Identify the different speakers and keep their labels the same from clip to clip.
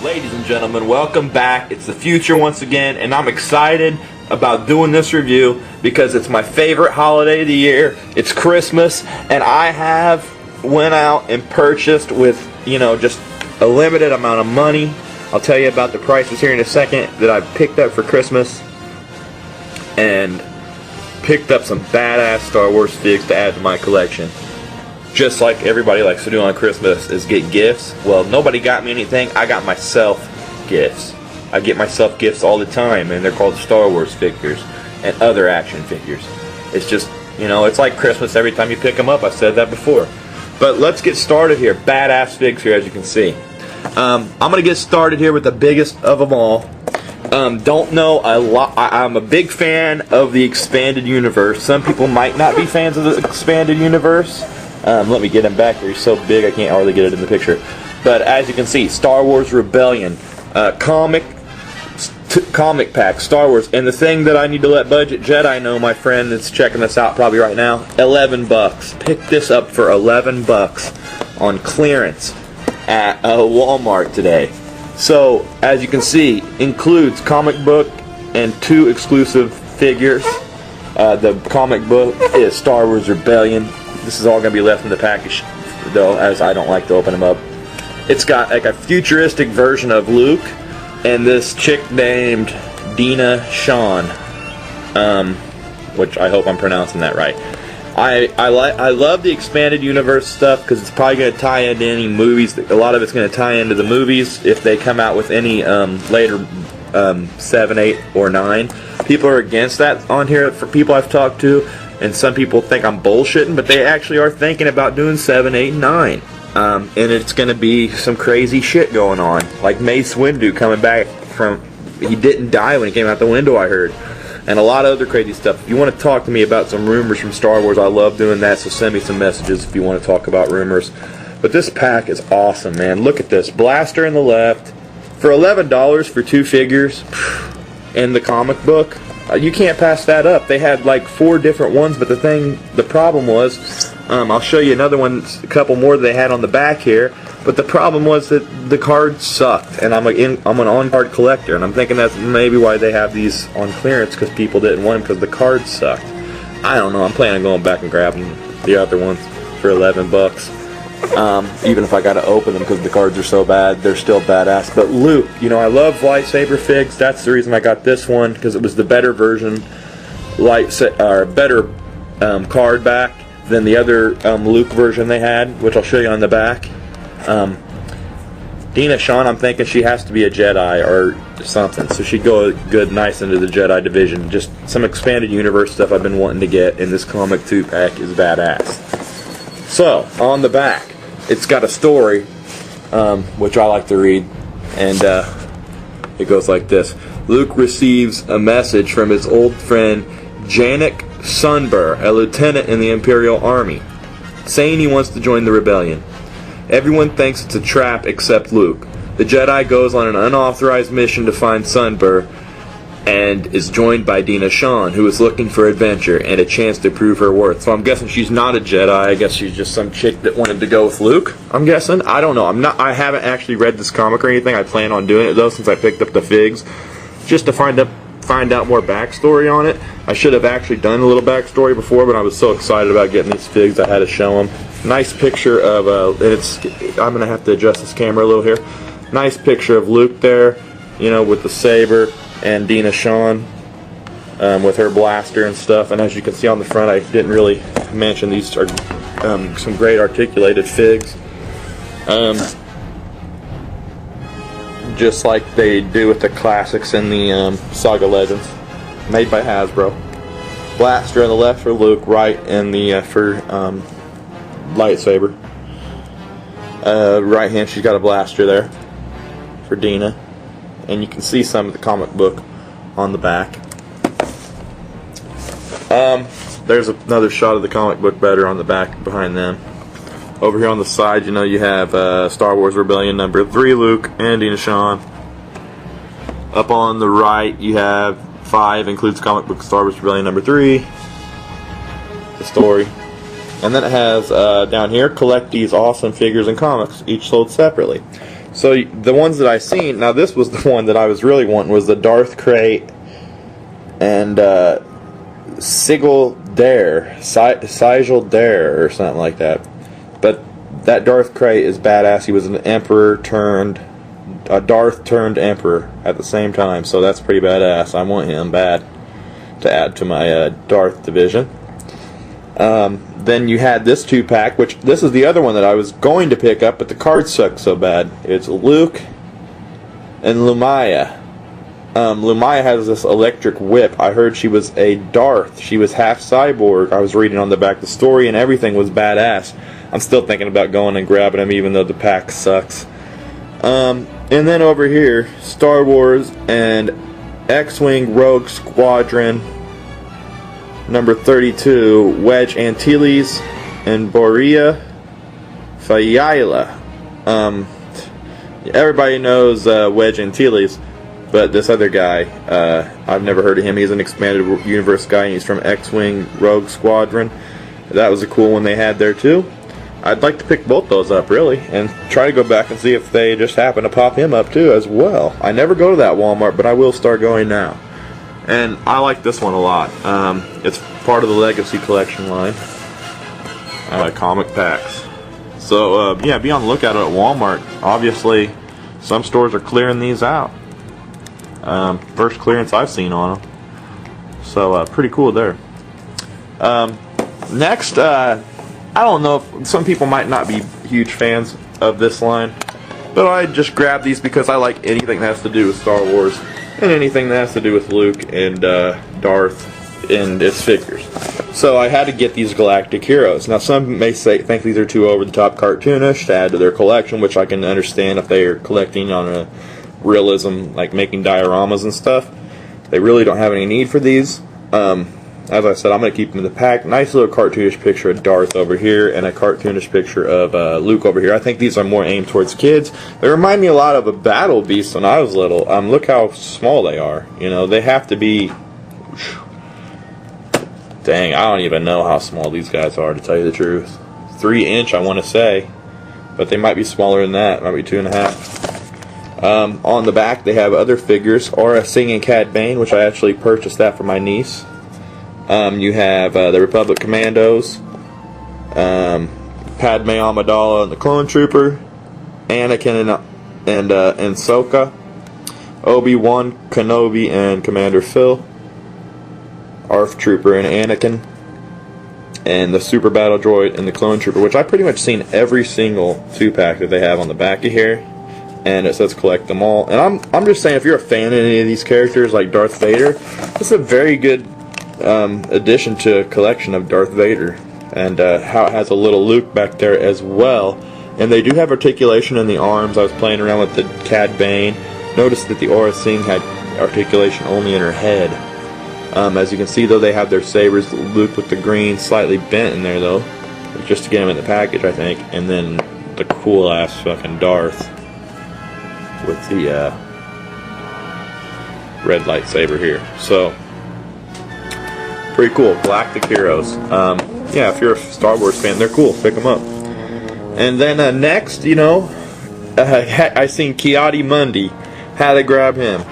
Speaker 1: Ladies and gentlemen, welcome back. It's the future once again, and I'm excited about doing this review because it's my favorite holiday of the year. It's Christmas, and I have went out and purchased with, just a limited amount of money. I'll tell you about the prices here in a second that I picked up for Christmas, and picked up some badass Star Wars figs to add to my collection. Just like everybody likes to do on Christmas is get gifts. Well, nobody got me anything. I got myself gifts. I get myself gifts all the time, and they're called Star Wars figures and other action figures. It's just, it's like Christmas every time you pick them up. I said that before. But let's get started here. Badass figs here, as you can see. I'm going to get started here with the biggest of them all. Don't know a lot. I'm a big fan of the expanded universe. Some people might not be fans of the expanded universe. Let me get him back here. He's so big I can't hardly get it in the picture. But as you can see, Star Wars Rebellion, comic pack, Star Wars. And the thing that I need to let Budget Jedi know, my friend that's checking this out probably right now, $11. Picked this up for $11 on clearance at Walmart today. So, as you can see, includes comic book and 2 exclusive figures. The comic book is Star Wars Rebellion. This is all going to be left in the package, though, as I don't like to open them up. It's got like a futuristic version of Luke and this chick named Dina Shawn, which I hope I'm pronouncing that right. I love the expanded universe stuff because it's probably going to tie into any movies. A lot of it's going to tie into the movies if they come out with any later 7, 8, or 9. People are against that on here for people I've talked to. And some people think I'm bullshitting, but they actually are thinking about doing 7, 8, and 9. And it's going to be some crazy shit going on. Like Mace Windu coming back from... He didn't die when he came out the window, I heard. And a lot of other crazy stuff. If you want to talk to me about some rumors from Star Wars, I love doing that, so send me some messages if you want to talk about rumors. But this pack is awesome, man. Look at this. Blaster in the left. For $11 for 2 figures in the comic book... You can't pass that up. They had like 4 different ones, but the problem was, I'll show you another one, a couple more they had on the back here, but the problem was that the cards sucked, and I'm an on-card collector, and I'm thinking that's maybe why they have these on clearance, because people didn't want them because the cards sucked. I don't know. I'm planning on going back and grabbing the other ones for $11. Even if I gotta open them because the cards are so bad, they're still badass. But Luke, I love lightsaber figs. That's the reason I got this one, because it was the better version, better card back than the other Luke version they had, which I'll show you on the back. Dina Shawn, I'm thinking she has to be a Jedi or something, so she'd go good, nice into the Jedi division. Just some expanded universe stuff I've been wanting to get, and this comic 2-pack is badass. So, on the back, it's got a story, which I like to read, and it goes like this. Luke receives a message from his old friend Janek Sunbur, a lieutenant in the Imperial Army, saying he wants to join the rebellion. Everyone thinks it's a trap except Luke. The Jedi goes on an unauthorized mission to find Sunbur, and is joined by Dina Shawn, who is looking for adventure and a chance to prove her worth. So I'm guessing she's not a Jedi. I guess she's just some chick that wanted to go with Luke, I'm guessing. I don't know. I haven't actually read this comic or anything. I plan on doing it, though, since I picked up the figs, just to find out more backstory on it. I should have actually done a little backstory before, but I was so excited about getting these figs, I had to show them. Nice picture of, I'm going to have to adjust this camera a little here. Nice picture of Luke there, with the saber, and Dina Shawn with her blaster and stuff. And as you can see on the front, I didn't really mention these are some great articulated figs, just like they do with the classics in the Saga Legends, made by Hasbro. Blaster on the left for Luke, right in the for lightsaber. Right hand, she's got a blaster there for Dina. And you can see some of the comic book on the back. There's another shot of the comic book better on the back behind them. Over here on the side, you have Star Wars Rebellion number 3, Luke and Dina Shawn. Up on the right, you have 5, includes comic book Star Wars Rebellion number 3. The story. And then it has, down here, collect these awesome figures and comics, each sold separately. So the ones that I seen, now this was the one that I was really wanting, was the Darth Crate and Sigil Dare, Sigil Dare or something like that. But that Darth Crate is badass. He was an Emperor turned, a Darth turned Emperor at the same time, so that's pretty badass. I want him bad to add to my Darth division. Then you had this 2-pack, which this is the other one that I was going to pick up, but the cards suck so bad. It's Luke and Lumaya. Lumaya has this electric whip. I heard she was a Darth. She was half cyborg. I was reading on the back the story, and everything was badass. I'm still thinking about going and grabbing them, even though the pack sucks. And then over here, Star Wars and X-Wing Rogue Squadron number 32, Wedge Antilles and Borea Fayala. Everybody knows Wedge Antilles, but this other guy, I've never heard of him. He's an expanded universe guy, and he's from X-Wing Rogue Squadron. That was a cool one they had there too. I'd like to pick both those up, really, and try to go back and see if they just happen to pop him up too as well. I never go to that Walmart, but I will start going now. And I like this one a lot. It's part of the Legacy Collection line. I like comic packs. So, yeah, be on the lookout at Walmart. Obviously, some stores are clearing these out. First clearance I've seen on them. So, pretty cool there. Next, I don't know if some people might not be huge fans of this line, but I just grabbed these because I like anything that has to do with Star Wars. And anything that has to do with Luke and Darth and its figures. So I had to get these Galactic Heroes. Now some may think these are too over-the-top cartoonish to add to their collection, which I can understand if they are collecting on a realism, like making dioramas and stuff. They really don't have any need for these. As I said, I'm going to keep them in the pack. Nice little cartoonish picture of Darth over here and a cartoonish picture of Luke over here. I think these are more aimed towards kids. They remind me a lot of a Battle Beast when I was little. Look how small they are. You know, they have to be... Dang, I don't even know how small these guys are, to tell you the truth. 3-inch, I want to say. But they might be smaller than that. Might be 2.5. On the back, they have other figures. Aura Singing Cad Bane, which I actually purchased that for my niece. You have the Republic Commandos, Padme Amidala and the Clone Trooper, Anakin and Ahsoka, Obi-Wan Kenobi and Commander Phil, ARF Trooper and Anakin, and the Super Battle Droid and the Clone Trooper, which I've pretty much seen every single 2-pack that they have on the back of here, and it says collect them all. And I'm just saying, if you're a fan of any of these characters like Darth Vader, it's a very good addition to a collection of Darth Vader, and how it has a little Luke back there as well. And they do have articulation in the arms. I was playing around with the Cad Bane. Noticed that the Aura Singh had articulation only in her head. As you can see, though, they have their sabers. Luke with the green slightly bent in there, though, just to get him in the package, I think. And then the cool ass fucking Darth with the red lightsaber here. So pretty cool. Galactic Heroes. Yeah, if you're a Star Wars fan, they're cool. Pick them up. And then next, you know, I seen Ki-Adi-Mundi. Had to grab him.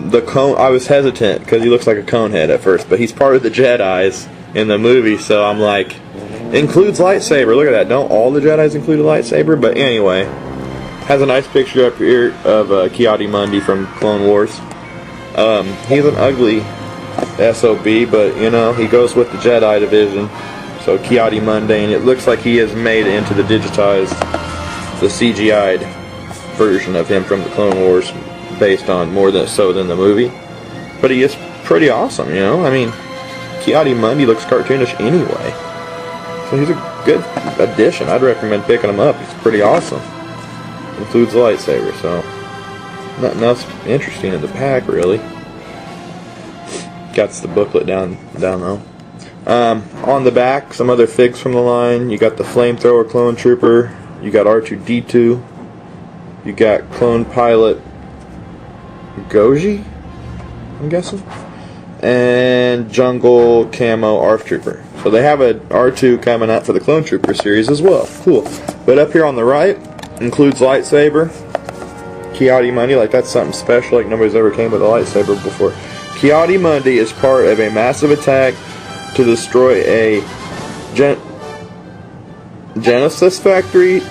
Speaker 1: The cone. I was hesitant because he looks like a conehead at first, but he's part of the Jedis in the movie, so I'm like, includes lightsaber. Look at that. Don't all the Jedis include a lightsaber? But anyway, has a nice picture up here of Ki-Adi-Mundi from Clone Wars. He's an ugly SOB, but you know, he goes with the Jedi division. So Ki-Adi-Mundi, and it looks like he has made it into the digitized, the CGI'd version of him from the Clone Wars, based on more than so than the movie. But he is pretty awesome, you know. I mean, Ki-Adi-Mundi looks cartoonish anyway, so he's a good addition. I'd recommend picking him up. He's pretty awesome. Includes a lightsaber, so nothing else interesting in the pack, really. Got the booklet down though. On the back, some other figs from the line. You got the Flamethrower Clone Trooper. You got R2-D2. You got Clone Pilot Goji, I'm guessing. And Jungle Camo ARF Trooper. So they have a R2 coming out for the Clone Trooper series as well. Cool. But up here on the right, includes lightsaber. Ki-Adi-Mundi like that's something special, like nobody's ever came with a lightsaber before. Ki-Adi-Mundi is part of a massive attack to destroy a Genesis factory,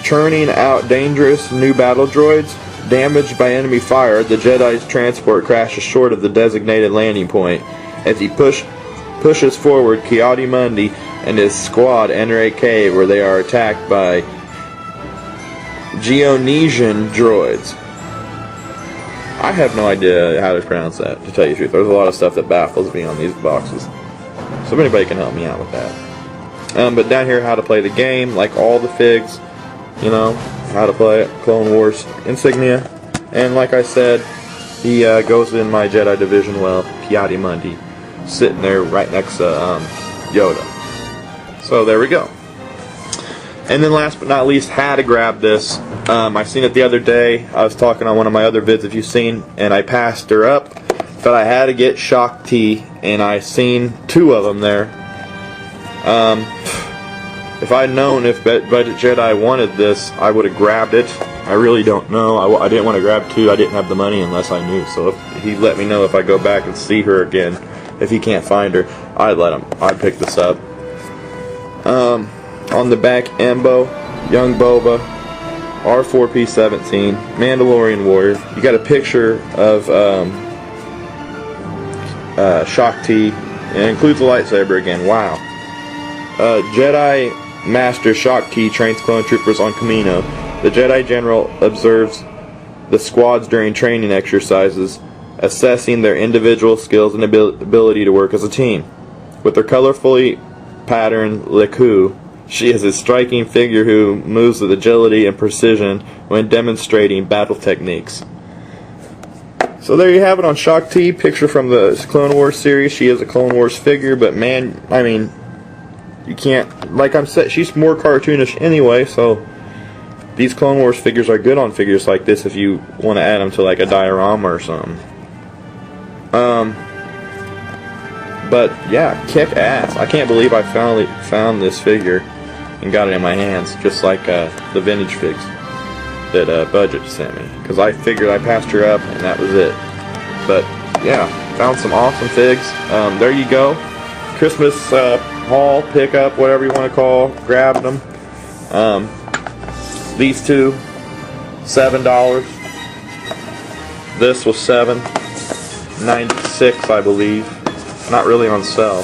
Speaker 1: churning out dangerous new battle droids. Damaged by enemy fire, the Jedi's transport crashes short of the designated landing point. As he pushes forward, Ki-Adi-Mundi and his squad enter a cave where they are attacked by Geonesian droids. I have no idea how to pronounce that, to tell you the truth. There's a lot of stuff that baffles me on these boxes. So if anybody can help me out with that. But down here, how to play the game, like all the figs, you know, how to play it, Clone Wars insignia. And like I said, he goes in my Jedi Division well, Ki-Adi-Mundi, sitting there right next to Yoda. So there we go. And then last but not least, had to grab this. I seen it the other day. I was talking on one of my other vids, if you've seen, and I passed her up. But I had to get Shock T, and I seen 2 of them there. If I'd known if Budget Jedi wanted this, I would have grabbed it. I really don't know. I didn't want to grab 2. I didn't have the money unless I knew. So if he'd let me know if I go back and see her again. If he can't find her, I'd pick this up. On the back, Embo, Young Boba, R4P17, Mandalorian Warrior. You got a picture of Shock T, and it includes a lightsaber again. Wow. Jedi Master Shock T trains clone troopers on Kamino. The Jedi General observes the squads during training exercises, assessing their individual skills and ability to work as a team. With her colorfully patterned Leku, she is a striking figure who moves with agility and precision when demonstrating battle techniques. So there you have it on Shock T, picture from the Clone Wars series. She is a Clone Wars figure, but man, I mean, you can't, like I'm said, she's more cartoonish anyway, so these Clone Wars figures are good on figures like this if you want to add them to like a diorama or something. But yeah, kick ass. I can't believe I finally found this figure and got it in my hands, just like the vintage figs that Budget sent me. Because I figured I passed her up and that was it. But yeah, found some awesome figs. There you go. Christmas haul, pickup, whatever you want to call. Grabbed them. These two, $7. This was $7.96, I believe. Not really on sale,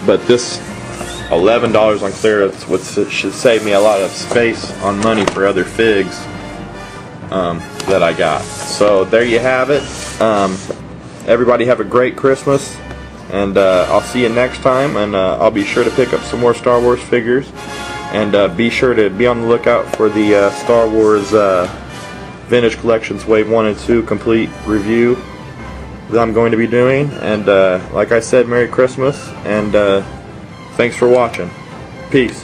Speaker 1: but this $11 on clearance, which should save me a lot of space on money for other figs that I got. So there you have it. Everybody have a great Christmas, and I'll see you next time. And I'll be sure to pick up some more Star Wars figures, and be sure to be on the lookout for the Star Wars Vintage Collections Wave 1 and 2 complete review that I'm going to be doing. And like I said, Merry Christmas, and thanks for watching. Peace.